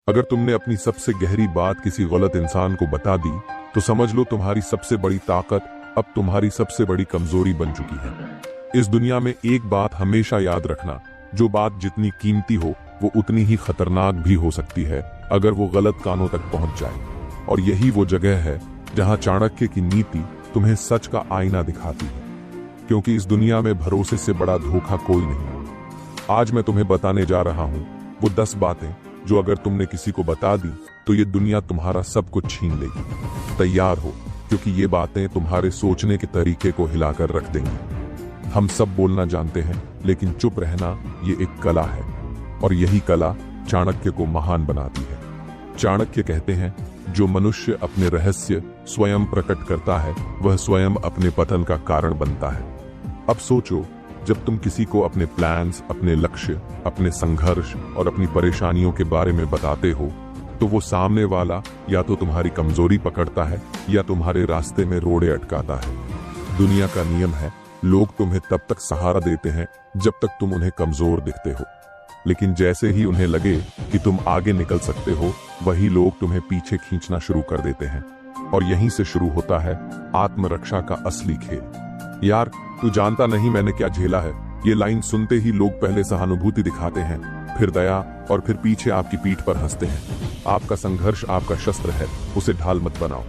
अगर तुमने अपनी सबसे गहरी बात किसी गलत इंसान को बता दी तो समझ लो तुम्हारी सबसे बड़ी ताकत अब तुम्हारी सबसे बड़ी कमजोरी बन चुकी है। इस दुनिया में एक बात हमेशा याद रखना, जो बात जितनी कीमती हो वो उतनी ही खतरनाक भी हो सकती है अगर वो गलत कानों तक पहुंच जाए। और यही वो जगह है जहां चाणक्य की नीति तुम्हें सच का आईना दिखाती है, क्योंकि इस दुनिया में भरोसे से बड़ा धोखा कोई नहीं। आज मैं तुम्हें बताने जा रहा हूं वो 10 बातें जो अगर तुमने किसी को बता दी तो ये दुनिया तुम्हारा सब कुछ छीन लेगी। तैयार हो, क्योंकि ये बातें तुम्हारे सोचने के तरीके को हिलाकर रख देंगी। हम सब बोलना जानते हैं, लेकिन चुप रहना ये एक कला है, और यही कला चाणक्य को महान बनाती है। चाणक्य कहते हैं, जो मनुष्य अपने रहस्य स्वयं प्रकट करता है वह स्वयं अपने पतन का कारण बनता है। अब सोचो, जब तुम किसी को अपने प्लान्स, अपने लक्ष्य, अपने संघर्ष और अपनी परेशानियों के बारे में बताते हो तो वो सामने वाला या तो तुम्हारी कमजोरी पकड़ता है या तुम्हारे रास्ते में रोड़े अटकाता है। दुनिया का नियम है, लोग तुम्हें तब तक सहारा देते हैं जब तक तुम उन्हें कमजोर दिखते हो, लेकिन जैसे ही उन्हें लगे कि तुम आगे निकल सकते हो वही लोग तुम्हें पीछे खींचना शुरू कर देते हैं। और यहीं से शुरू होता है आत्मरक्षा का असली खेल। यार, तू जानता नहीं मैंने क्या झेला है। ये लाइन सुनते ही लोग पहले सहानुभूति दिखाते हैं, फिर दया, और फिर पीछे आपकी पीठ पर हंसते हैं। आपका संघर्ष आपका शस्त्र है, उसे ढाल मत बनाओ।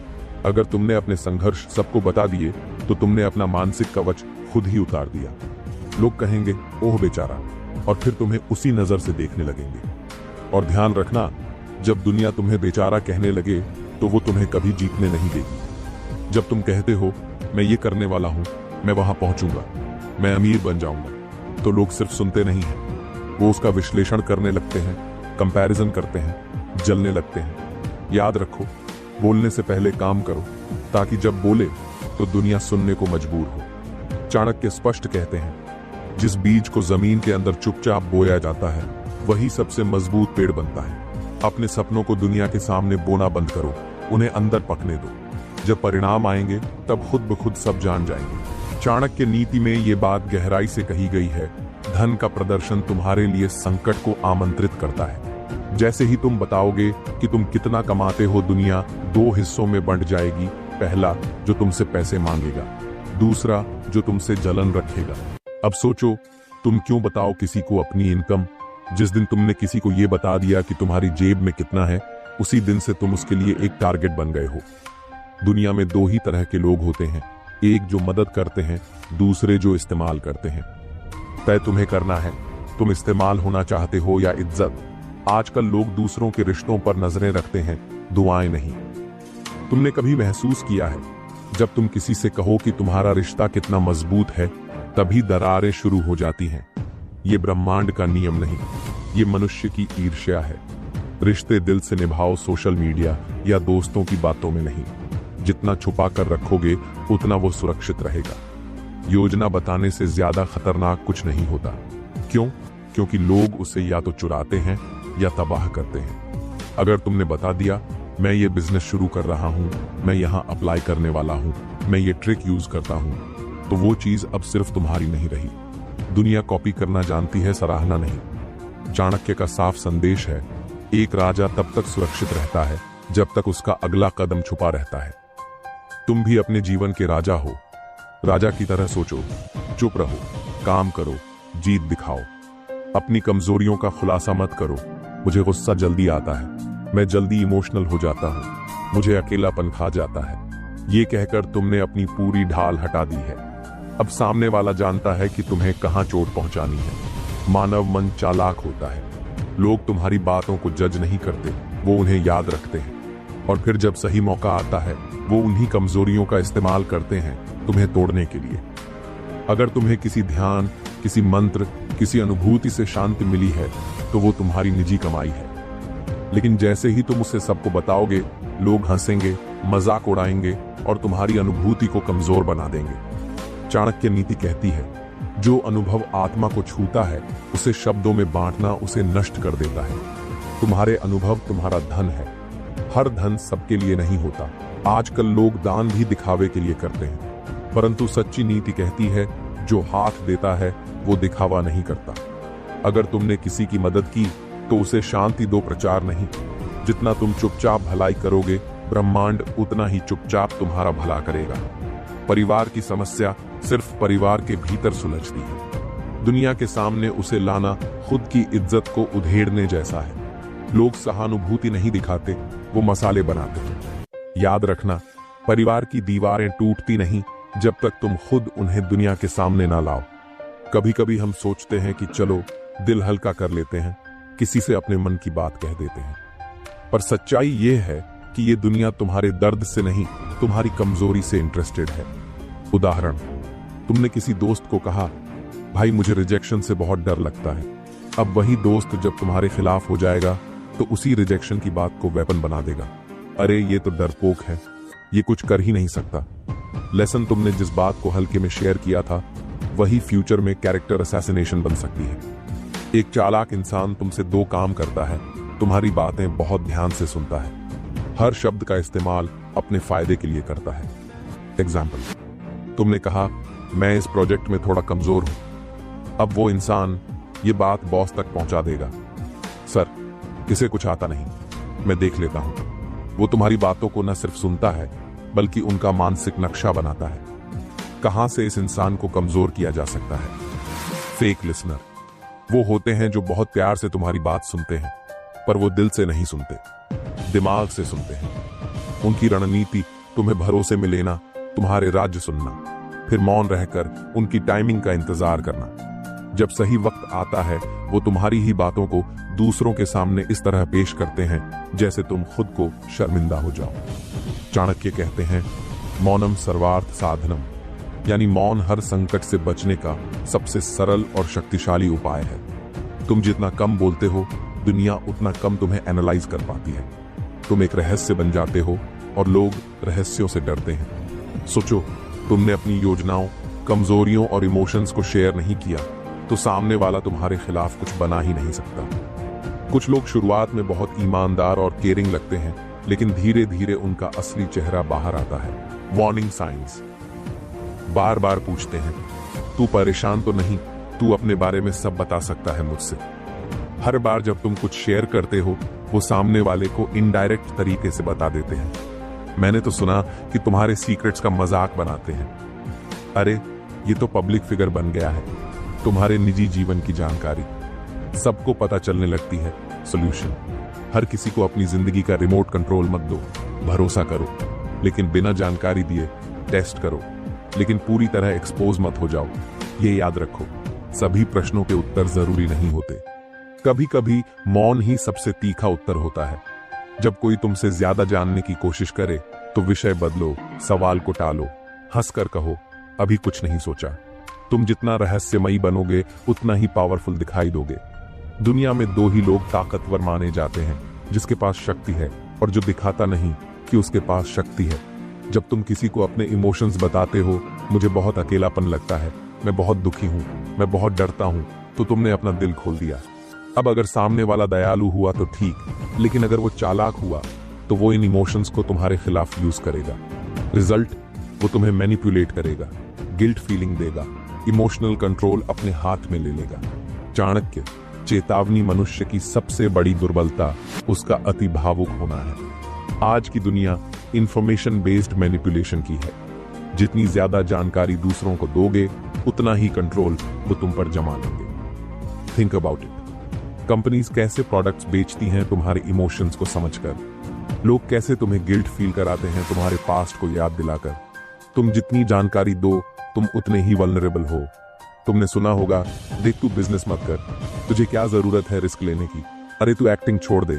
अगर तुमने अपने संघर्ष सबको बता दिए तो तुमने अपना मानसिक कवच खुद ही उतार दिया। लोग कहेंगे, ओह बेचारा, और फिर तुम्हें उसी नजर से देखने लगेंगे। और ध्यान रखना, जब दुनिया तुम्हें बेचारा कहने लगे तो वो तुम्हें कभी जीतने नहीं देगी। जब तुम कहते हो, मैं ये करने वाला हूं, मैं वहां पहुंचूंगा, मैं अमीर बन जाऊंगा, तो लोग सिर्फ सुनते नहीं हैं, वो उसका विश्लेषण करने लगते हैं, कंपैरिजन करते हैं, जलने लगते हैं। याद रखो, बोलने से पहले काम करो, ताकि जब बोले तो दुनिया सुनने को मजबूर हो। चाणक्य स्पष्ट कहते हैं, जिस बीज को जमीन के अंदर चुपचाप बोया जाता है वही सबसे मजबूत पेड़ बनता है। अपने सपनों को दुनिया के सामने बोना बंद करो, उन्हें अंदर पकने दो। जब परिणाम आएंगे तब खुद ब खुद सब जान जाएंगे। चाणक्य नीति में ये बात गहराई से कही गई है, धन का प्रदर्शन तुम्हारे लिए संकट को आमंत्रित करता है। जैसे ही तुम बताओगे कि तुम कितना कमाते हो, दुनिया 2 हिस्सों में बंट जाएगी। पहला, जो तुमसे पैसे मांगेगा, दूसरा, जो तुमसे जलन रखेगा। अब सोचो, तुम क्यों बताओ किसी को अपनी इनकम? जिस दिन तुमने किसी को यह बता दिया कि तुम्हारी जेब में कितना है, उसी दिन से तुम उसके लिए एक टारगेट बन गए हो। दुनिया में 2 ही तरह के लोग होते हैं, एक जो मदद करते हैं, दूसरे जो इस्तेमाल करते हैं। तय तुम्हें करना है, तुम इस्तेमाल होना चाहते हो या इज्जत। आजकल लोग दूसरों के रिश्तों पर नजरें रखते हैं, दुआएं नहीं। तुमने कभी महसूस किया है, जब तुम किसी से कहो कि तुम्हारा रिश्ता कितना मजबूत है, तभी दरारें शुरू हो जाती हैं। ये ब्रह्मांड का नियम नहीं, ये मनुष्य की ईर्ष्या है। रिश्ते दिल से निभाओ, सोशल मीडिया या दोस्तों की बातों में नहीं। जितना छुपा कर रखोगे उतना वो सुरक्षित रहेगा। योजना बताने से ज्यादा खतरनाक कुछ नहीं होता। क्यों? क्योंकि लोग उसे या तो चुराते हैं या तबाह करते हैं। अगर तुमने बता दिया, मैं ये बिजनेस शुरू कर रहा हूं, मैं यहां अप्लाई करने वाला हूं, मैं ये ट्रिक यूज करता हूं, तो वो चीज अब सिर्फ तुम्हारी नहीं रही। दुनिया कॉपी करना जानती है, सराहना नहीं। चाणक्य का साफ संदेश है, एक राजा तब तक सुरक्षित रहता है जब तक उसका अगला कदम छुपा रहता है। तुम भी अपने जीवन के राजा हो। राजा की तरह सोचो, चुप रहो, काम करो, जीत दिखाओ। अपनी कमजोरियों का खुलासा मत करो। मुझे गुस्सा जल्दी आता है, मैं जल्दी इमोशनल हो जाता हूं, मुझे अकेलापन खा जाता है। ये कहकर तुमने अपनी पूरी ढाल हटा दी है। अब सामने वाला जानता है कि तुम्हें कहां चोट पहुंचानी है। मानव मन चालाक होता है। लोग तुम्हारी बातों को जज नहीं करते, वो उन्हें याद रखते हैं, और फिर जब सही मौका आता है वो उन्हीं कमजोरियों का इस्तेमाल करते हैं तुम्हें तोड़ने के लिए। अगर तुम्हें किसी ध्यान, किसी मंत्र, किसी अनुभूति से शांति मिली है तो वो तुम्हारी निजी कमाई है। लेकिन जैसे ही तुम उसे सबको बताओगे, लोग हंसेंगे, मजाक उड़ाएंगे और तुम्हारी अनुभूति को कमजोर बना देंगे। चाणक्य नीति कहती है, जो अनुभव आत्मा को छूता है उसे शब्दों में बांटना उसे नष्ट कर देता है। तुम्हारे अनुभव तुम्हारा धन है। हर धन सबके लिए नहीं होता। आजकल लोग दान भी दिखावे के लिए करते हैं, परंतु सच्ची नीति कहती है, जो हाथ देता है वो दिखावा नहीं करता। अगर तुमने किसी की मदद की तो उसे शांति दो, प्रचार नहीं। जितना तुम चुपचाप भलाई करोगे, ब्रह्मांड उतना ही चुपचाप तुम्हारा भला करेगा। परिवार की समस्या सिर्फ परिवार के भीतर सुलझती है। दुनिया के सामने उसे लाना खुद की इज्जत को उधेड़ने जैसा है। लोग सहानुभूति नहीं दिखाते, वो मसाले बनाते हैं। याद रखना, परिवार की दीवारें टूटती नहीं जब तक तुम खुद उन्हें दुनिया के सामने ना लाओ। कभी कभी हम सोचते हैं कि चलो दिल हल्का कर लेते हैं, किसी से अपने मन की बात कह देते हैं, पर सच्चाई ये है कि ये दुनिया तुम्हारे दर्द से नहीं, तुम्हारी कमजोरी से इंटरेस्टेड है। उदाहरण, तुमने किसी दोस्त को कहा, भाई मुझे रिजेक्शन से बहुत डर लगता है। अब वही दोस्त जब तुम्हारे खिलाफ हो जाएगा तो उसी रिजेक्शन की बात को वेपन बना देगा। अरे ये तो डरपोक है, ये कुछ कर ही नहीं सकता। लेसन तुमने जिस बात को हल्के में शेयर किया था, वही फ्यूचर में कैरेक्टर असैसिनेशन बन सकती है। एक चालाक इंसान तुमसे दो काम करता है, तुम्हारी बातें बहुत ध्यान से सुनता है, हर शब्द का इस्तेमाल अपने फायदे के लिए करता है। एग्जाम्पल, तुमने कहा मैं इस प्रोजेक्ट में थोड़ा कमजोर हूं। अब वो इंसान ये बात बॉस तक पहुंचा देगा, सर इसे कुछ आता नहीं, मैं देख लेता हूं। वो तुम्हारी बातों को न सिर्फ सुनता है बल्कि उनका मानसिक नक्शा बनाता है। कहां से इस इंसान को कमजोर किया जा सकता है? फेक लिसनर वो होते हैं जो बहुत प्यार से तुम्हारी बात सुनते हैं, पर वो दिल से नहीं सुनते, दिमाग से सुनते हैं। उनकी रणनीति तुम्हें भरोसे में लेना, तुम्हारे राज्य सुनना, फिर मौन रहकर उनकी टाइमिंग का इंतजार करना। जब सही वक्त आता है वो तुम्हारी ही बातों को दूसरों के सामने इस तरह पेश करते हैं जैसे तुम खुद को शर्मिंदा हो जाओ। चाणक्य कहते हैं, मौनम सर्वार्थ साधनम, यानी मौन हर संकट से बचने का सबसे सरल और शक्तिशाली उपाय है। तुम जितना कम बोलते हो, दुनिया उतना कम तुम्हें एनालाइज कर पाती है। तुम एक रहस्य बन जाते हो और लोग रहस्यों से डरते हैं। सोचो, तुमने अपनी योजनाओं, कमजोरियों और इमोशंस को शेयर नहीं किया तो सामने वाला तुम्हारे खिलाफ कुछ बना ही नहीं सकता। कुछ लोग शुरुआत में बहुत ईमानदार और केयरिंग लगते हैं, लेकिन धीरे धीरे उनका असली चेहरा बाहर आता है। वार्निंग साइंस, बार बार पूछते हैं, तू परेशान तो नहीं? तू अपने बारे में सब बता सकता है मुझसे। हर बार जब तुम कुछ शेयर करते हो, वो सामने वाले को इनडायरेक्ट तरीके से बता देते हैं, मैंने तो सुना कि तुम्हारे सीक्रेट्स का मजाक बनाते हैं। अरे ये तो पब्लिक फिगर बन गया है, तुम्हारे निजी जीवन की जानकारी सबको पता चलने लगती है। सॉल्यूशन, हर किसी को अपनी जिंदगी का रिमोट कंट्रोल मत दो। भरोसा करो लेकिन बिना जानकारी दिए, टेस्ट करो लेकिन पूरी तरह एक्सपोज मत हो जाओ। ये याद रखो, सभी प्रश्नों के उत्तर जरूरी नहीं होते। कभी कभी मौन ही सबसे तीखा उत्तर होता है। जब कोई तुमसे ज्यादा जानने की कोशिश करे तो विषय बदलो, सवाल को टालो, हंसकर कहो, अभी कुछ नहीं सोचा। तुम जितना रहस्यमयी बनोगे उतना ही पावरफुल दिखाई दोगे। दुनिया में दो ही लोग ताकतवर माने जाते हैं, जिसके पास शक्ति है और जो दिखाता नहीं कि उसके पास शक्ति है। जब तुम किसी को अपने इमोशंस बताते हो, मुझे बहुत अकेलापन लगता है, मैं बहुत दुखी हूं, मैं बहुत डरता हूं, तो तुमने अपना दिल खोल दिया। अब अगर सामने वाला दयालु हुआ तो ठीक, लेकिन अगर वो चालाक हुआ तो वो इन इमोशंस को तुम्हारे खिलाफ यूज करेगा। रिजल्ट, वो तुम्हें मैनिपुलेट करेगा, गिल्ट फीलिंग देगा, इमोशनल कंट्रोल अपने हाथ में ले लेगा। चाणक्य, चेतावनी मनुष्य की सबसे बड़ी दुर्बलता उसका अति भावुक होना है। आज की दुनिया इंफॉर्मेशन बेस्ड मैनिपुलेशन की है। जितनी ज्यादा जानकारी दूसरों को दोगे, उतना ही कंट्रोल वो तुम पर जमा लेंगे। Think about it. कंपनीज कैसे प्रोडक्ट्स बेचती हैं तुम्हारे इमोशंस को समझकर। लोग कैसे तुम्हें गिल्ट फील कराते हैं तुम्हारे पास्ट को याद दिलाकर। तुम जितनी जानकारी दो, तुम उतने ही वल्नरेबल हो। तुमने सुना होगा, देख तू बिजनेस मत कर, तुझे क्या जरूरत है रिस्क लेने की। अरे तू एक्टिंग छोड़ दे,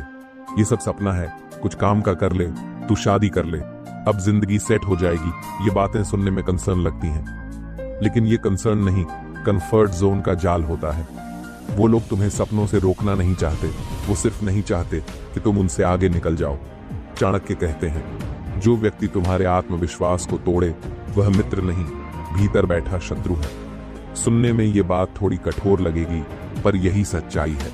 ये सब सपना है, कुछ काम का कर ले, तू शादी कर ले, अब जिंदगी सेट हो जाएगी। ये बातें सुनने में कंसर्न लगती हैं, लेकिन ये कंसर्न नहीं, कंफर्ट जोन का जाल होता है। वो लोग तुम्हें सपनों से रोकना नहीं चाहते, वो सिर्फ नहीं चाहते कि तुम उनसे आगे निकल जाओ। चाणक्य कहते हैं, जो व्यक्ति तुम्हारे आत्मविश्वास को तोड़े वह मित्र नहीं, भीतर बैठा शत्रु है। सुनने में ये बात थोड़ी कठोर लगेगी, पर यही सच्चाई है।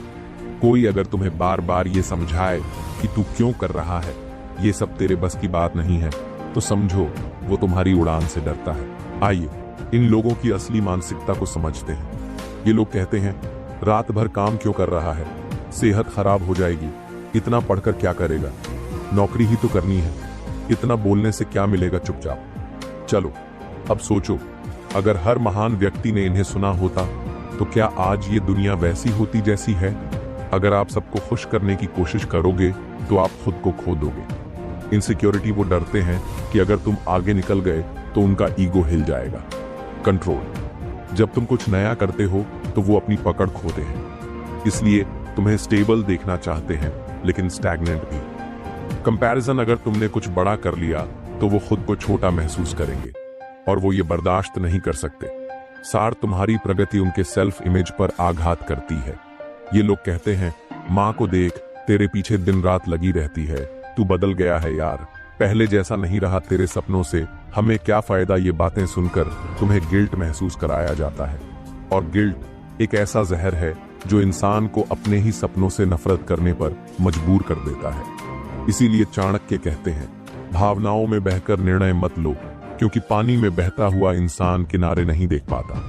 कोई अगर तुम्हें बार बार ये समझाए कि तू क्यों कर रहा है, ये सब तेरे बस की बात नहीं है, तो समझो वो तुम्हारी उड़ान से डरता है। आइए इन लोगों की असली मानसिकता को समझते हैं। ये लोग कहते हैं, रात भर काम क्यों कर रहा है, सेहत खराब हो जाएगी, इतना पढ़कर क्या करेगा, नौकरी ही तो करनी है, इतना बोलने से क्या मिलेगा, चुपचाप। चलो अब सोचो, अगर हर महान व्यक्ति ने इन्हें सुना होता तो क्या आज ये दुनिया वैसी होती जैसी है? अगर आप सबको खुश करने की कोशिश करोगे तो आप खुद को खो दोगे। इनसिक्योरिटी वो डरते हैं कि अगर तुम आगे निकल गए तो उनका ईगो हिल जाएगा। कंट्रोल, जब तुम कुछ नया करते हो तो वो अपनी पकड़ खोते हैं, इसलिए तुम्हें स्टेबल देखना चाहते हैं लेकिन स्टैग्नेंट भी। कंपैरिजन, अगर तुमने कुछ बड़ा कर लिया तो वो खुद को छोटा महसूस करेंगे और वो ये बर्दाश्त नहीं कर सकते। सार, तुम्हारी प्रगति उनके सेल्फ इमेज पर आघात करती है। ये लोग कहते हैं, माँ को देख, तेरे पीछे दिन रात लगी रहती है, तू बदल गया है यार, पहले जैसा नहीं रहा तेरे सपनों से, हमें क्या फायदा। ये बातें सुनकर तुम्हें गिल्ट महसूस कराया जाता है, और गिल्ट एक ऐसा जहर है जो इंसान को अपने ही सपनों से नफरत करने पर मजबूर कर देता है। इसीलिए चाणक्य कहते हैं, भावनाओं में बहकर निर्णय मत लो, क्योंकि पानी में बहता हुआ इंसान किनारे नहीं देख पाता।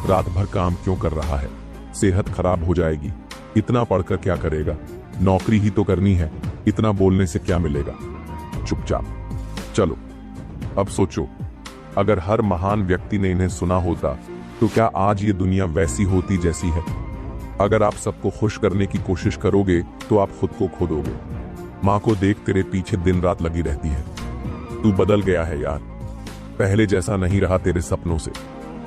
रात भर काम क्यों कर रहा है, सेहत खराब हो जाएगी, इतना पढ़कर क्या करेगा, नौकरी ही तो करनी है, इतना बोलने से क्या मिलेगा, चुपचाप। चलो अब सोचो, अगर हर महान व्यक्ति ने इन्हें सुना होता तो क्या आज ये दुनिया वैसी होती जैसी है? अगर आप सबको खुश करने की कोशिश करोगे तो आप खुद को खो दोगे। माँ को देख, तेरे पीछे दिन रात लगी रहती है, तू बदल गया है यार, पहले जैसा नहीं रहा तेरे सपनों से,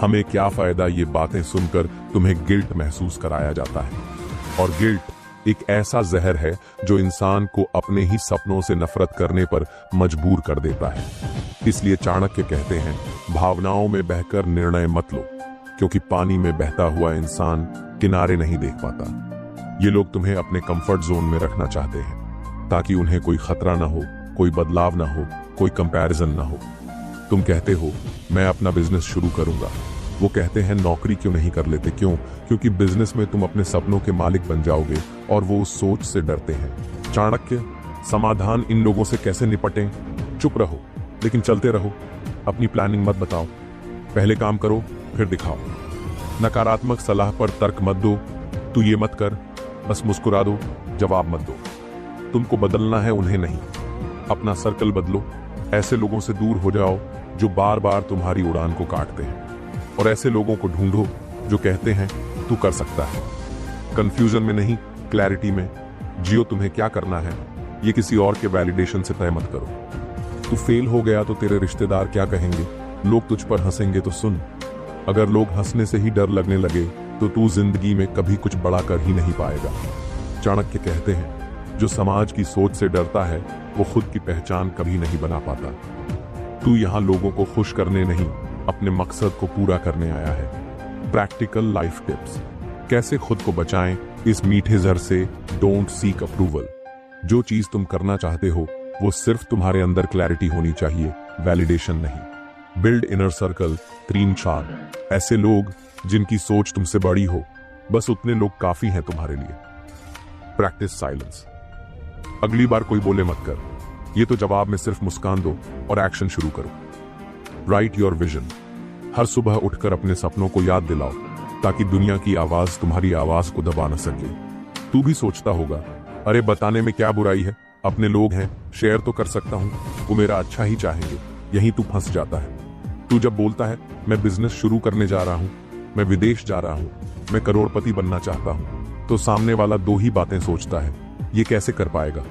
हमें क्या फायदा। ये बातें सुनकर तुम्हें गिल्ट महसूस कराया जाता है, और गिल्ट एक ऐसा जहर है जो इंसान को अपने ही सपनों से नफरत करने पर मजबूर कर देता है। इसलिए चाणक्य कहते हैं, भावनाओं में बहकर निर्णय मत लो, क्योंकि पानी में बहता हुआ इंसान किनारे नहीं देख पाता। ये लोग तुम्हें अपने कंफर्ट जोन में रखना चाहते हैं ताकि उन्हें कोई खतरा ना हो, कोई बदलाव ना हो, कोई कंपैरिजन ना हो। तुम कहते हो, मैं अपना बिजनेस शुरू करूंगा, वो कहते हैं, नौकरी क्यों नहीं कर लेते? क्यों? क्योंकि बिजनेस में तुम अपने सपनों के मालिक बन जाओगे, और वो उस सोच से डरते हैं। चाणक्य, समाधान, इन लोगों से कैसे निपटें? चुप रहो लेकिन चलते रहो, अपनी प्लानिंग मत बताओ, पहले काम करो फिर दिखाओ। नकारात्मक सलाह पर तर्क मत दो, तू ये मत कर, बस मुस्कुरा दो, जवाब मत दो। तुमको बदलना है, उन्हें नहीं। अपना सर्कल बदलो, ऐसे लोगों से दूर हो जाओ जो बार बार तुम्हारी उड़ान को काटते हैं, और ऐसे लोगों को ढूंढो जो कहते हैं तू कर सकता है। कंफ्यूजन में नहीं, क्लैरिटी में जियो। तुम्हें क्या करना है ये किसी और के वैलिडेशन से तय मत करो। तू फेल हो गया तो तेरे रिश्तेदार क्या कहेंगे, लोग तुझ पर हंसेंगे तो सुन। अगर लोग हंसने से ही डर लगने लगे तो तू जिंदगी में कभी कुछ बड़ा कर ही नहीं पाएगा। चाणक्य कहते हैं, जो समाज की सोच से डरता है वो खुद की पहचान कभी नहीं बना पाता। तू यहाँ लोगों को खुश करने नहीं, अपने मकसद को पूरा करने आया है। प्रैक्टिकल लाइफ टिप्स, कैसे खुद को बचाएं इस मीठे जहर से। डोंट सीक अप्रूवल, जो चीज तुम करना चाहते हो वो सिर्फ तुम्हारे अंदर क्लैरिटी होनी चाहिए, वैलिडेशन नहीं। बिल्ड इनर सर्कल, 3-4 ऐसे लोग जिनकी सोच तुमसे बड़ी हो, बस उतने लोग काफी हैं तुम्हारे लिए। प्रैक्टिस साइलेंस, अगली बार कोई बोले मत कर, ये तो जवाब में सिर्फ मुस्कान दो और एक्शन शुरू करो। राइट योर विजन, हर सुबह उठकर अपने सपनों को याद दिलाओ ताकि दुनिया की आवाज तुम्हारी आवाज को दबा न सके। तू भी सोचता होगा, अरे बताने में क्या बुराई है, अपने लोग हैं, शेयर तो कर सकता हूं, वो मेरा अच्छा ही चाहेंगे। यहीं तू फंस जाता है। तू जब बोलता है मैं बिजनेस शुरू करने जा रहा हूं, मैं विदेश जा रहा हूं, मैं करोड़पति बनना चाहता हूं, तो सामने वाला दो ही बातें सोचता है, ये कैसे कर पाएगा,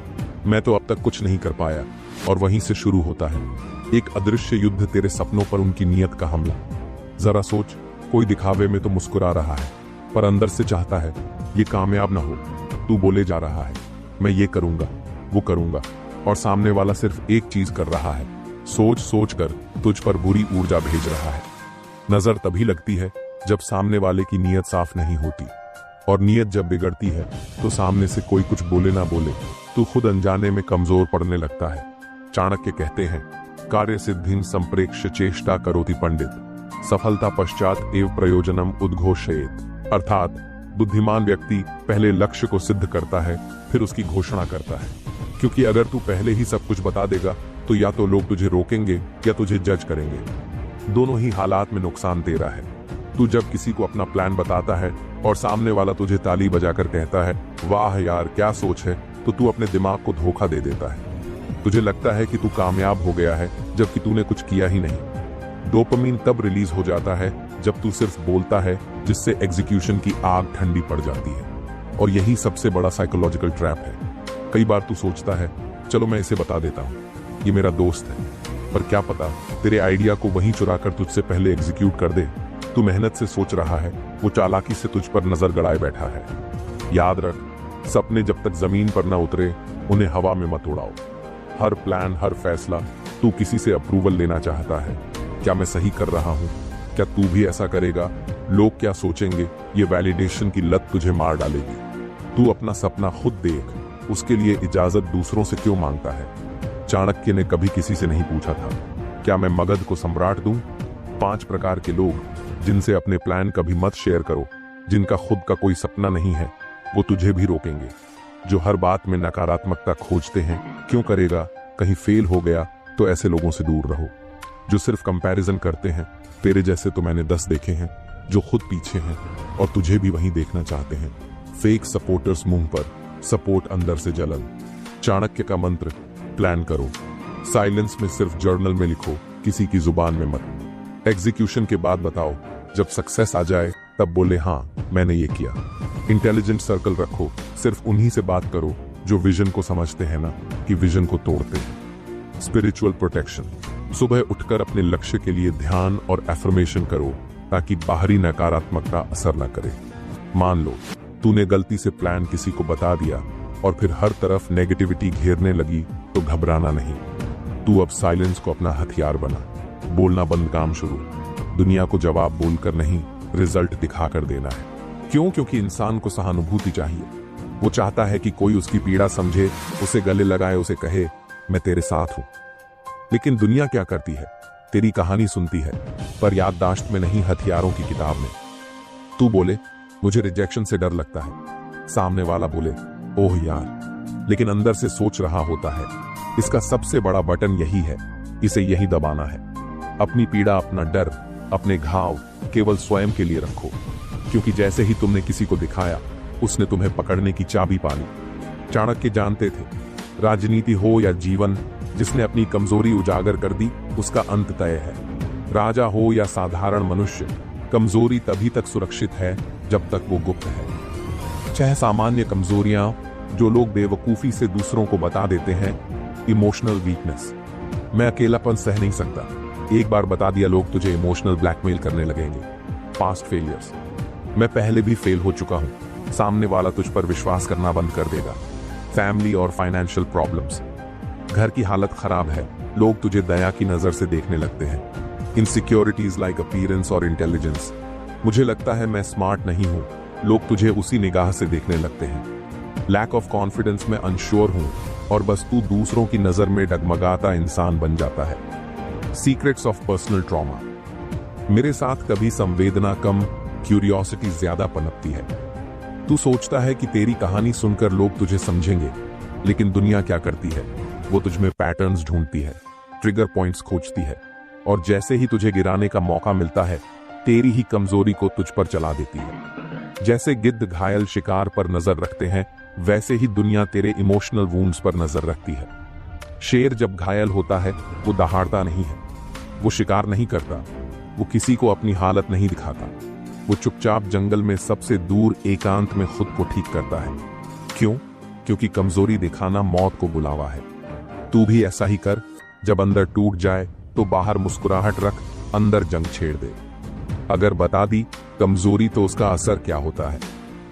मैं तो अब तक कुछ नहीं कर पाया। और वहीं से शुरू होता है एक अदृश्य युद्ध, तेरे सपनों पर उनकी नीयत का हमला। जरा सोच, कोई दिखावे में तो मुस्कुरा रहा है पर अंदर से चाहता है ये कामयाब ना हो। तू बोले जा रहा है मैं ये करूंगा, वो करूंगा, और सामने वाला सिर्फ एक चीज कर रहा है, सोच सोच कर तुझ पर बुरी ऊर्जा भेज रहा है। नजर तभी लगती है जब सामने वाले की नीयत साफ नहीं होती, और नीयत जब बिगड़ती है तो सामने से कोई कुछ बोले ना बोले तू खुद अनजाने में कमजोर पड़ने लगता है। चाणक्य कहते हैं, कार्य सिद्धिं संप्रेक्ष्य चेष्टा करोति पंडित, सफलता पश्चात एव प्रयोजनम उद्घोषयेत। अर्थात बुद्धिमान व्यक्ति पहले लक्ष्य को सिद्ध करता है फिर उसकी घोषणा करता है, क्योंकि अगर तू पहले ही सब कुछ बता देगा तो या तो लोग तुझे रोकेंगे या तुझे जज करेंगे। दोनों ही हालात में नुकसान दे रहा है। तू जब किसी को अपना प्लान बताता है और सामने वाला तुझे ताली बजाकर कहता है वाह यार क्या सोच है, तो तू अपने दिमाग को धोखा दे देता है। तुझे लगता है कि तू कामयाब हो गया है, जबकि तूने कुछ किया ही नहीं। डोपामिन तब रिलीज हो जाता है जब तू सिर्फ बोलता है, जिससे एग्जीक्यूशन की आग ठंडी पड़ जाती है। और यही सबसे बड़ा साइकोलॉजिकल ट्रैप है। कई बार तू सोचता है, चलो मैं इसे बता देता हूँ, ये मेरा दोस्त है, पर क्या पता तेरे आइडिया को वहीं चुराकर तुझसे पहले एग्जीक्यूट कर दे। तू मेहनत से सोच रहा है, वो चालाकी से तुझ पर नजर गड़ाए बैठा है। याद रख, सपने जब तक जमीन पर न उतरे, उन्हें हवा में मत उड़ाओ। हर प्लान, हर फैसला तू किसी से अप्रूवल लेना चाहता है। क्या मैं सही कर रहा हूँ? क्या तू भी ऐसा करेगा? लोग क्या सोचेंगे? ये वैलिडेशन की लत तुझे मार डालेगी। तू अपना सपना खुद देख, उसके लिए इजाजत दूसरों से क्यों मांगता है? चाणक्य ने कभी किसी से नहीं पूछा था, क्या मैं मगध को सम्राट दूं? 5 प्रकार के लोग जिनसे अपने प्लान कभी मत शेयर करो, जिनका खुद का कोई सपना नहीं है, वो तुझे भी रोकेंगे। जो हर बात में नकारात्मकता खोजते हैं, क्यों करेगा, कहीं फेल हो गया, तो ऐसे लोगों से दूर रहो। जो सिर्फ कंपैरिजन करते हैं, तेरे जैसे तो मैंने 10 देखे हैं, जो खुद पीछे हैं और तुझे भी वहीं देखना चाहते हैं। फेक सपोर्टर्स मुंह पर, सपोर्ट अंदर से जलन। चाणक्य का मंत्र, प्लान करो, साइलेंस में सिर्फ जर्नल में लिखो, किसी की जुबान में मत। एग्जीक्यूशन के बाद बताओ, जब सक्सेस आ जाए तब बोले हाँ मैंने ये किया। इंटेलिजेंट सर्कल रखो, सिर्फ उन्हीं से बात करो जो विजन को समझते हैं ना कि विजन को तोड़ते हैं। स्पिरिचुअल प्रोटेक्शन, सुबह उठकर अपने लक्ष्य के लिए ध्यान और एफर्मेशन करो, ताकि बाहरी नकारात्मकता असर न करे। मान लो तूने गलती से प्लान किसी को बता दिया और फिर हर तरफ नेगेटिविटी घेरने लगी, तो घबराना नहीं। तू अब साइलेंस को अपना हथियार बना। बोलना बंद, काम शुरू। दुनिया को जवाब बोलकर नहीं, रिजल्ट दिखाकर देना है। क्यों? क्योंकि इंसान को सहानुभूति चाहिए। वो चाहता है कि कोई उसकी पीड़ा समझे, उसे गले लगाए, उसे कहे मैं तेरे साथ हूं। लेकिन दुनिया क्या करती है? तेरी कहानी सुनती है, पर याददाश्त में नहीं, हथियारों की किताब में। तू बोले मुझे रिजेक्शन से डर लगता है, सामने वाला बोले ओह यार, लेकिन अंदर से सोच रहा होता है इसका सबसे बड़ा बटन यही है, इसे यही दबाना है। अपनी पीड़ा, अपना डर, अपने घाव केवल स्वयं के लिए रखो, क्योंकि जैसे ही तुमने किसी को दिखाया, उसने तुम्हें पकड़ने की चाबी पा ली। चाणक्य जानते थे, राजनीति हो या जीवन, जिसने अपनी कमजोरी उजागर कर दी, उसका अंत तय है। राजा हो या साधारण मनुष्य, कमजोरी तभी तक सुरक्षित है जब तक वो गुप्त है। 6 सामान्य कमजोरियां जो लोग बेवकूफी से दूसरों को बता देते हैं। इमोशनल वीकनेस, मैं अकेलापन सह नहीं सकता, एक बार बता दिया लोग तुझे इमोशनल ब्लैकमेल करने लगेंगे। पास्ट फेलियर्स, मैं पहले भी फेल हो चुका हूं, सामने वाला तुझ पर विश्वास करना बंद कर देगा। फैमिली और फाइनेंशियल प्रॉब्लम्स, घर की हालत खराब है, लोग तुझे दया की नजर से देखने लगते हैं। इनसिक्योरिटीज लाइक अपीयरेंस और इंटेलिजेंस, मुझे लगता है मैं स्मार्ट नहीं हूं, लोग तुझे उसी निगाह से देखने लगते हैं। लैक ऑफ कॉन्फिडेंस, मैं अनश्योर हूं, और बस तू दूसरों की नजर में डगमगाता इंसान बन जाता है। सीक्रेट्स ऑफ पर्सनल ट्रॉमा, मेरे साथ कभी संवेदना कम, क्यूरियोसिटी ज्यादा पनपती है। तू सोचता है कि तेरी कहानी सुनकर लोग तुझे समझेंगे, लेकिन दुनिया क्या करती है, वो तुझ में पैटर्न्स ढूंढती है, ट्रिगर पॉइंट्स खोजती है, और जैसे ही तुझे गिराने का मौका मिलता है, तेरी ही कमजोरी को तुझ पर चला देती है। जैसे गिद्ध घायल शिकार पर नजर रखते हैं, वैसे ही दुनिया तेरे इमोशनल वूंड्स पर नजर रखती है। शेर जब घायल होता है, वो दहाड़ता नहीं है, वो शिकार नहीं करता, वो किसी को अपनी हालत नहीं दिखाता, वो चुपचाप जंगल में सबसे दूर एकांत में खुद को ठीक करता है। क्यों? क्योंकि कमजोरी दिखाना मौत को बुलावा है। तू भी ऐसा ही कर, जब अंदर टूट जाए तो बाहर मुस्कुराहट रख, अंदर जंग छेड़ दे। अगर बता दी कमजोरी तो उसका असर क्या होता है?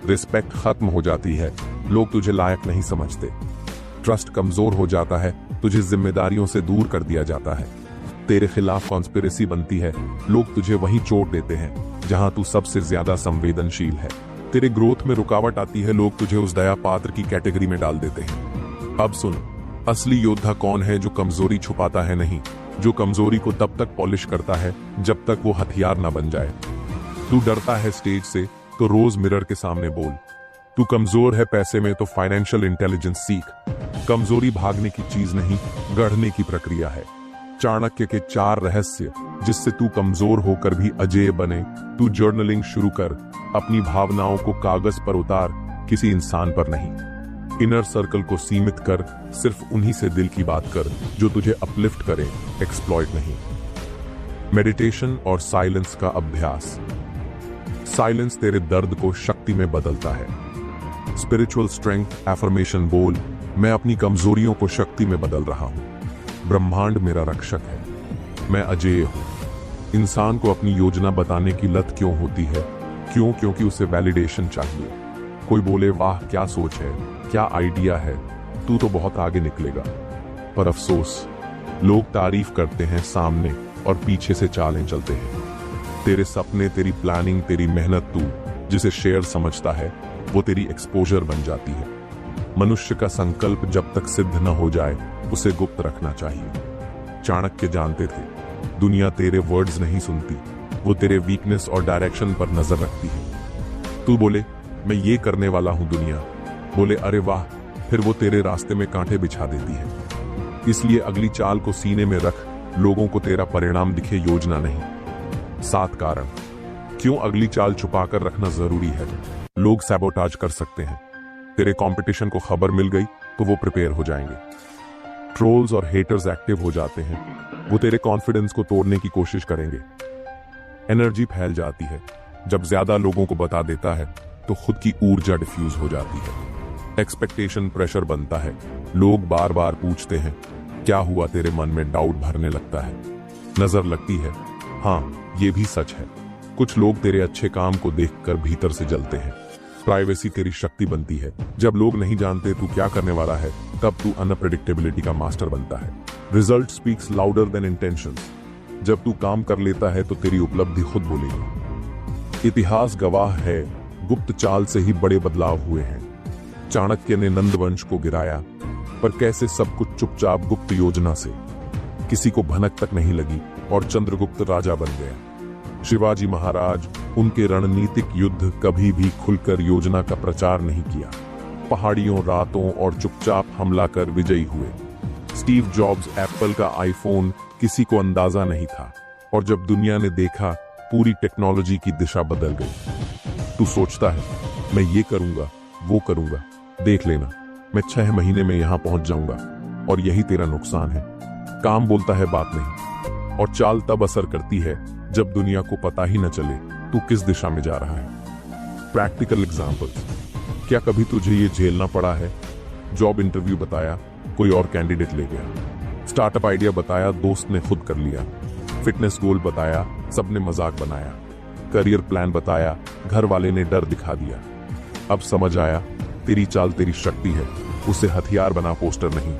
रिस्पेक्ट खत्म हो जाती है, लोग तुझे लायक नहीं समझते। ट्रस्ट कमजोर हो जाता है, तुझे जिम्मेदारियों से दूर कर दिया जाता है। तेरे खिलाफ कॉन्स्पिरेसी बनती है, लोग तुझे वहीं चोट देते हैं जहां तू सबसे ज्यादा संवेदनशील है। तेरे ग्रोथ में रुकावट आती है, लोग तुझे उस दया पात्र की कैटेगरी में डाल देते हैं। अब सुन, असली योद्धा कौन है? जो कमजोरी छुपाता है नहीं, जो कमजोरी को तब तक पॉलिश करता है जब तक वो हथियार ना बन जाए। तू डरता है स्टेज से, तो रोज मिरर के सामने बोल। तू कमजोर है पैसे में, तो फाइनेंशियल इंटेलिजेंस सीख। कमजोरी भागने की चीज नहीं, गढ़ने की प्रक्रिया है। चाणक्य के 4 रहस्य जिससे तू कमजोर होकर भी अजेय बने। तू जर्नलिंग शुरू कर, अपनी भावनाओं को कागज पर उतार, किसी इंसान पर नहीं। इनर सर्कल को सीमित कर, सिर्फ उन्हीं से दिल की बात कर जो तुझे अपलिफ्ट करे, एक्सप्लॉइट नहीं। मेडिटेशन और साइलेंस का अभ्यास। साइलेंस तेरे दर्द को शक्ति में बदलता है। स्पिरिचुअल स्ट्रेंथ एफर्मेशन बोल, मैं अपनी कमजोरियों को शक्ति में बदल रहा हूं। ब्रह्मांड मेरा रक्षक है, मैं अजेय हूं। इंसान को अपनी योजना बताने की लत क्यों होती है? क्योंकि उसे वैलिडेशन चाहिए। कोई बोले वाह क्या सोच है, क्या आइडिया है, तू तो बहुत आगे निकलेगा। पर अफसोस, लोग तारीफ करते हैं सामने और पीछे से चालें चलते हैं। तेरे सपने, तेरी प्लानिंग, तेरी मेहनत, तू जिसे शेयर समझता है वो तेरी एक्सपोजर बन जाती है। मनुष्य का संकल्प जब तक सिद्ध न हो जाए उसे गुप्त रखना चाहिए। चाणक्य जानते थे दुनिया तेरे वर्ड्स नहीं सुनती, वो तेरे वीकनेस और डायरेक्शन पर नजर रखती है। तू बोले मैं ये करने वाला हूं, दुनिया बोले अरे वाह, फिर वो तेरे रास्ते में कांटे बिछा देती है। इसलिए अगली चाल को सीने में रख, लोगों को तेरा परिणाम दिखे, योजना नहीं। 7 कारण क्यों अगली चाल छुपाकर रखना जरूरी है। लोग सैबोटाज कर सकते हैं। तेरे कंपटीशन को खबर मिल गई तो वो प्रिपेयर हो जाएंगे। ट्रोल्स और हेटर्स एक्टिव हो जाते हैं, वो तेरे कॉन्फिडेंस को तोड़ने की कोशिश करेंगे। एनर्जी फैल जाती है, जब ज्यादा लोगों को बता देता है तो खुद की ऊर्जा डिफ्यूज हो जाती है। एक्सपेक्टेशन प्रेशर बनता है, लोग बार बार पूछते हैं क्या हुआ, तेरे मन में डाउट भरने लगता है। नजर लगती है, हाँ ये भी सच है। कुछ लोग तेरे अच्छे काम को देखकर भीतर से जलते हैं। प्राइवेसी तेरी शक्ति बनती है, जब लोग नहीं जानते तू क्या करने वाला है तब तू अनप्रेडिक्टेबिलिटी का मास्टर बनता है। Result speaks louder than intentions, जब तू काम कर लेता है तो तेरी उपलब्धि खुद बोलेगी। इतिहास गवाह है, गुप्त चाल से ही बड़े बदलाव हुए हैं। चाणक्य ने नंदवंश को गिराया, पर कैसे? सब कुछ चुपचाप, गुप्त योजना से। किसी को भनक तक नहीं लगी और चंद्रगुप्त राजा बन गया। शिवाजी महाराज, उनके रणनीतिक युद्ध कभी भी खुलकर योजना का प्रचार नहीं किया। पहाड़ियों, रातों और चुपचाप हमला कर विजयी हुए। स्टीव जॉब्स, एप्पल का आईफोन किसी को अंदाजा नहीं था, और जब दुनिया ने देखा पूरी टेक्नोलॉजी की दिशा बदल गई। तू सोचता है मैं ये करूंगा, वो करूंगा, देख लेना मैं 6 महीने में यहां पहुंच जाऊंगा, और यही तेरा नुकसान है। काम बोलता है, बात नहीं। और चाल तब असर करती है जब दुनिया को पता ही न चले तू किस दिशा में जा रहा है। प्रैक्टिकल एग्जांपल्स, क्या कभी तुझे ये झेलना पड़ा है? जॉब इंटरव्यू बताया, कोई और कैंडिडेट ले गया। स्टार्टअप आइडिया बताया, दोस्त ने खुद कर लिया। फिटनेस गोल बताया, सबने मजाक बनाया। करियर प्लान बताया, घर वाले ने डर दिखा दिया। अब समझ आया तेरी चाल तेरी शक्ति है, उसे हथियार बना, पोस्टर नहीं।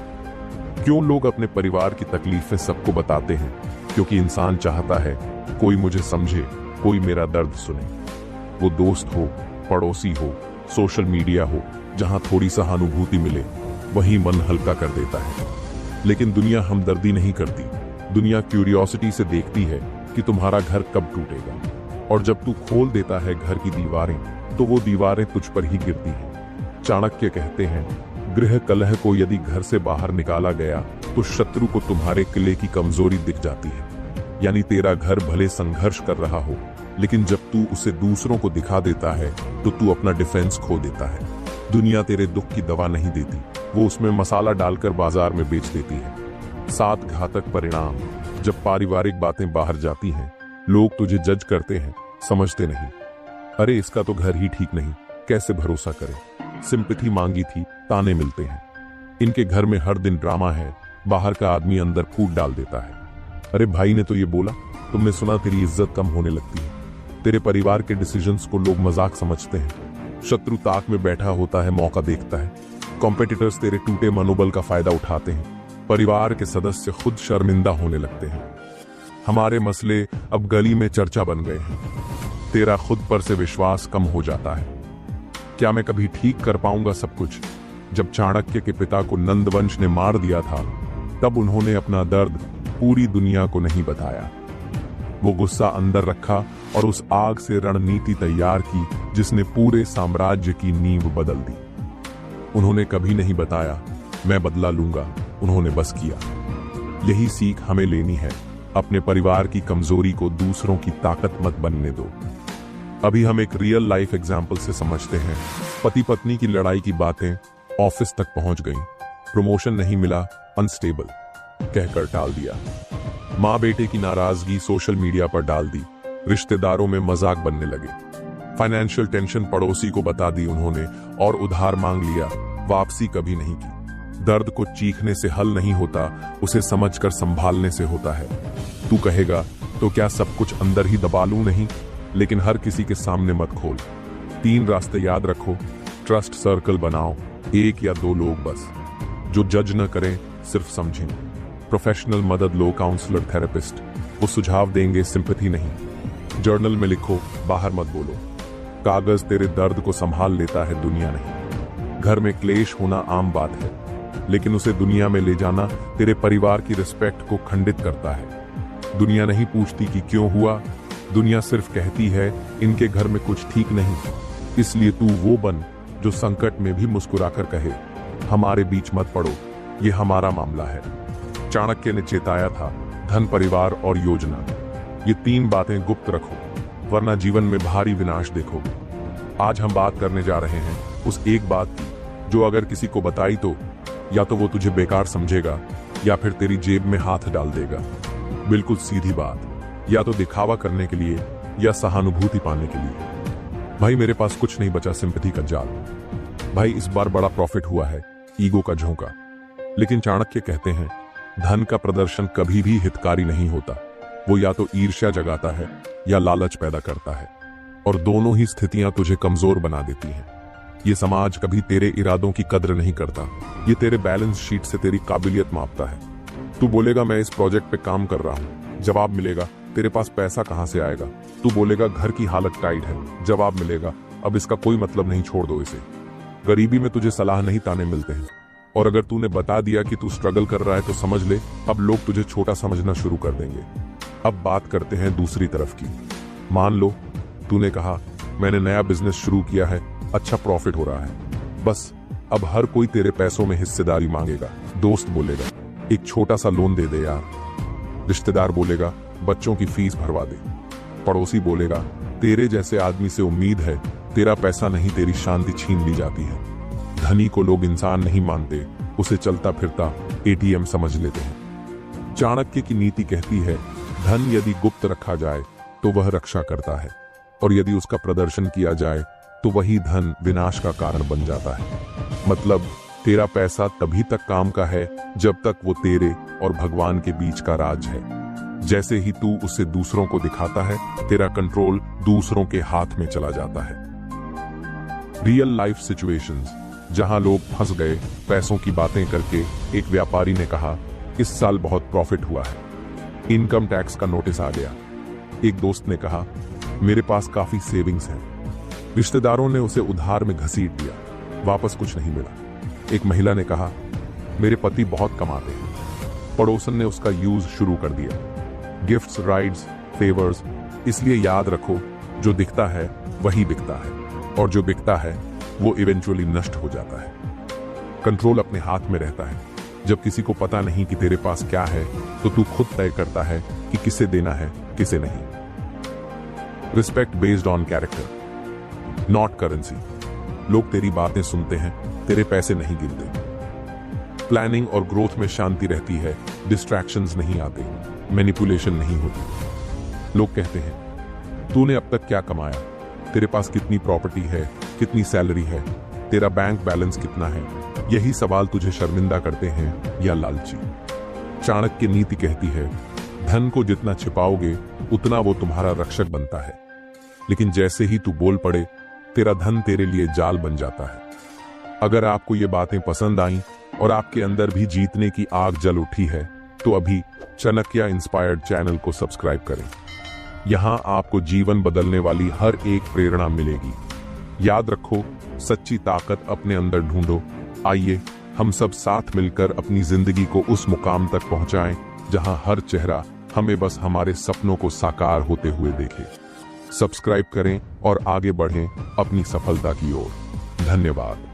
क्यों लोग अपने परिवार की तकलीफें सबको बताते हैं? क्योंकि इंसान चाहता है कोई मुझे समझे, कोई मेरा दर्द सुने। वो दोस्त हो, पड़ोसी हो, सोशल मीडिया हो, जहां थोड़ी सहानुभूति मिले वही मन हल्का कर देता है। लेकिन दुनिया हमदर्दी नहीं करती, दुनिया क्यूरियोसिटी से देखती है कि तुम्हारा घर कब टूटेगा। और जब तू खोल देता है घर की दीवारें तो वो दीवारें तुझ पर ही गिरती हैं। चाणक्य कहते हैं गृह कलह को यदि घर से बाहर निकाला गया तो शत्रु को तुम्हारे किले की कमजोरी दिख जाती है। यानी तेरा घर भले संघर्ष कर रहा हो, लेकिन जब तू उसे दूसरों को दिखा देता है तो तू अपना डिफेंस खो देता है। दुनिया तेरे दुख की दवा नहीं देती, वो उसमें मसाला डालकर बाजार में बेच देती है। 7 घातक परिणाम, जब पारिवारिक बातें बाहर जाती हैं, लोग तुझे जज करते हैं, समझते नहीं। अरे इसका तो घर ही ठीक नहीं, कैसे भरोसा करें? सिंपैथी मांगी थी, ताने मिलते हैं। इनके घर में हर दिन ड्रामा है, बाहर का आदमी अंदर फूट डाल देता है। अरे भाई ने तो ये बोला, तुमने सुना, तेरी इज्जत कम होने लगती है। तेरे परिवार के डिसीजंस को लोग मजाक समझते हैं। शत्रु ताक में बैठा होता है, मौका देखता है। कॉम्पिटिटर्स तेरे टूटे मनोबल का फायदा उठाते हैं। परिवार के सदस्य खुद शर्मिंदा होने लगते हैं। हमारे मसले अब गली में चर्चा बन गए हैं। तेरा खुद पर से विश्वास कम हो जाता है। क्या मैं कभी ठीक कर पाऊंगा सब कुछ? जब चाणक्य के पिता को नंदवंश ने मार दिया था, तब उन्होंने अपना दर्द पूरी दुनिया को नहीं बताया। वो गुस्सा अंदर रखा और उस आग से रणनीति तैयार की जिसने पूरे साम्राज्य की नींव बदल दी। उन्होंने कभी नहीं बताया मैं बदला लूंगा, उन्होंने बस किया। यही सीख हमें लेनी है, अपने परिवार की कमजोरी को दूसरों की ताकत मत बनने दो। अभी हम एक रियल लाइफ एग्जाम्पल से समझते हैं। पति पत्नी की लड़ाई की बातें ऑफिस तक पहुंच गई, प्रमोशन नहीं मिला, अनस्टेबल कहकर टाल दिया। माँ बेटे की नाराजगी सोशल मीडिया पर डाल दी, रिश्तेदारों में मजाक बनने लगे। फाइनेंशियल टेंशन पड़ोसी को बता दी उन्होंने और उधार मांग लिया, वापसी कभी नहीं की। दर्द को चीखने से हल नहीं होता, उसे समझकर संभालने से होता है। तू कहेगा तो क्या सब कुछ अंदर ही दबा लूं? नहीं, लेकिन हर किसी के सामने मत खोल। 3 रास्ते याद रखो, ट्रस्ट सर्कल बनाओ, 1 या 2 लोग बस, जो जज न करें, सिर्फ समझें। प्रोफेशनल मदद लो, काउंसलर, थेरेपिस्ट, वो सुझाव देंगे, सिंपैथी नहीं। जर्नल में लिखो, बाहर मत बोलो। कागज तेरे दर्द को संभाल लेता है, दुनिया नहीं। घर में क्लेश होना आम बात है, लेकिन उसे दुनिया में ले जाना तेरे परिवार की रिस्पेक्ट को खंडित करता है। दुनिया नहीं पूछती कि क्यों हुआ, दुनिया सिर्फ कहती है इनके घर में कुछ ठीक नहीं। इसलिए तू वो बन जो संकट में भी मुस्कुराकर कहे, हमारे बीच मत पड़ो, ये हमारा मामला है। चाणक्य ने चेताया था, धन, परिवार और योजना, ये 3 बातें गुप्त रखो, वरना जीवन में भारी विनाश देखोगे। आज हम बात करने जा रहे हैं उस एक बात की, जो अगर किसी को बताई तो या तो वो तुझे बेकार समझेगा या फिर तेरी जेब में हाथ डाल देगा। बिल्कुल सीधी बात, या तो दिखावा करने के लिए या सहानुभूति पाने के लिए। भाई मेरे पास कुछ नहीं बचा, सिंपैथी का जाल। भाई इस बार बड़ा प्रॉफिट हुआ है, ईगो का झोंका। लेकिन चाणक्य कहते हैं, धन का प्रदर्शन कभी भी हितकारी नहीं होता। वो या तो ईर्ष्या जगाता है या लालच पैदा करता है, और दोनों ही स्थितियां तुझे कमजोर बना देती हैं। ये समाज कभी तेरे इरादों की कद्र नहीं करता, ये तेरे बैलेंस शीट से तेरी काबिलियत मापता है। तू बोलेगा मैं इस प्रोजेक्ट पे काम कर रहा हूं, जवाब मिलेगा तेरे पास पैसा कहां से आएगा। तू बोलेगा घर की हालत टाइट है, जवाब मिलेगा अब इसका कोई मतलब नहीं, छोड़ दो इसे। गरीबी में तुझे सलाह नहीं ताने मिलते हैं, और अगर तूने बता दिया कि तू स्ट्रगल कर रहा है तो समझ ले अब लोग तुझे छोटा समझना शुरू कर देंगे। अब बात करते हैं दूसरी तरफ की। मान लो तूने कहा मैंने नया बिजनेस शुरू किया है, अच्छा प्रॉफिट हो रहा है, बस अब हर कोई तेरे पैसों में हिस्सेदारी मांगेगा। दोस्त बोलेगा एक छोटा सा लोन दे दे यार, रिश्तेदार बोलेगा बच्चों की फीस भरवा दे, पड़ोसी बोलेगा तेरे जैसे आदमी से उम्मीद है, तेरा पैसा नहीं तेरी शांति छीन ली जाती है। धनी को लोग इंसान नहीं मानते, उसे चलता फिरता एटीएम समझ लेते हैं। चाणक्य की नीति कहती है, धन यदि गुप्त रखा जाए तो वह रक्षा करता है, और यदि उसका प्रदर्शन किया जाए तो वही धन विनाश का कारण बन जाता है। मतलब तेरा पैसा तभी तक काम का है जब तक वो तेरे और भगवान के बीच का राज है। जैसे ही तू उसे दूसरों को दिखाता है, तेरा कंट्रोल दूसरों के हाथ में चला जाता है। रियल लाइफ सिचुएशंस जहां लोग फंस गए पैसों की बातें करके। एक व्यापारी ने कहा इस साल बहुत प्रॉफिट हुआ है, इनकम टैक्स का नोटिस आ गया। एक दोस्त ने कहा मेरे पास काफी सेविंग्स हैं। रिश्तेदारों ने उसे उधार में घसीट दिया, वापस कुछ नहीं मिला। एक महिला ने कहा मेरे पति बहुत कमाते हैं। पड़ोसन ने उसका यूज शुरू कर दिया, गिफ्ट्स, राइड्स, फेवर्स। इसलिए याद रखो, जो दिखता है वही बिकता है, और जो बिकता है वो इवेंचुअली नष्ट हो जाता है। कंट्रोल अपने हाथ में रहता है। जब किसी को पता नहीं कि तेरे पास क्या है, तो तू खुद तय करता है कि किसे देना है, किसे नहीं। Respect based on character, not currency. लोग तेरी बातें सुनते हैं, तेरे पैसे नहीं गिनते। प्लानिंग और ग्रोथ में शांति रहती है, डिस्ट्रैक्शंस नहीं आते, मैनिपुलेशन नहीं होती। लोग कहते हैं तूने अब तक क्या कमाया, तेरे पास कितनी प्रॉपर्टी है, कितनी सैलरी है, तेरा बैंक बैलेंस कितना है। यही सवाल तुझे शर्मिंदा करते हैं या लालची। चाणक्य की नीति कहती है, धन को जितना छिपाओगे उतना वो तुम्हारा रक्षक बनता है, लेकिन जैसे ही तू बोल पड़े तेरा धन तेरे लिए जाल बन जाता है। अगर आपको ये बातें पसंद आईं और आपके अंदर भी जीतने की आग जल उठी है, तो अभी चाणक्य इंस्पायर्ड चैनल को सब्सक्राइब करें। यहां आपको जीवन बदलने वाली हर एक प्रेरणा मिलेगी। याद रखो, सच्ची ताकत अपने अंदर ढूंढो। आइए हम सब साथ मिलकर अपनी जिंदगी को उस मुकाम तक पहुंचाएं जहां हर चेहरा हमें बस हमारे सपनों को साकार होते हुए देखे। सब्सक्राइब करें और आगे बढ़ें अपनी सफलता की ओर। धन्यवाद।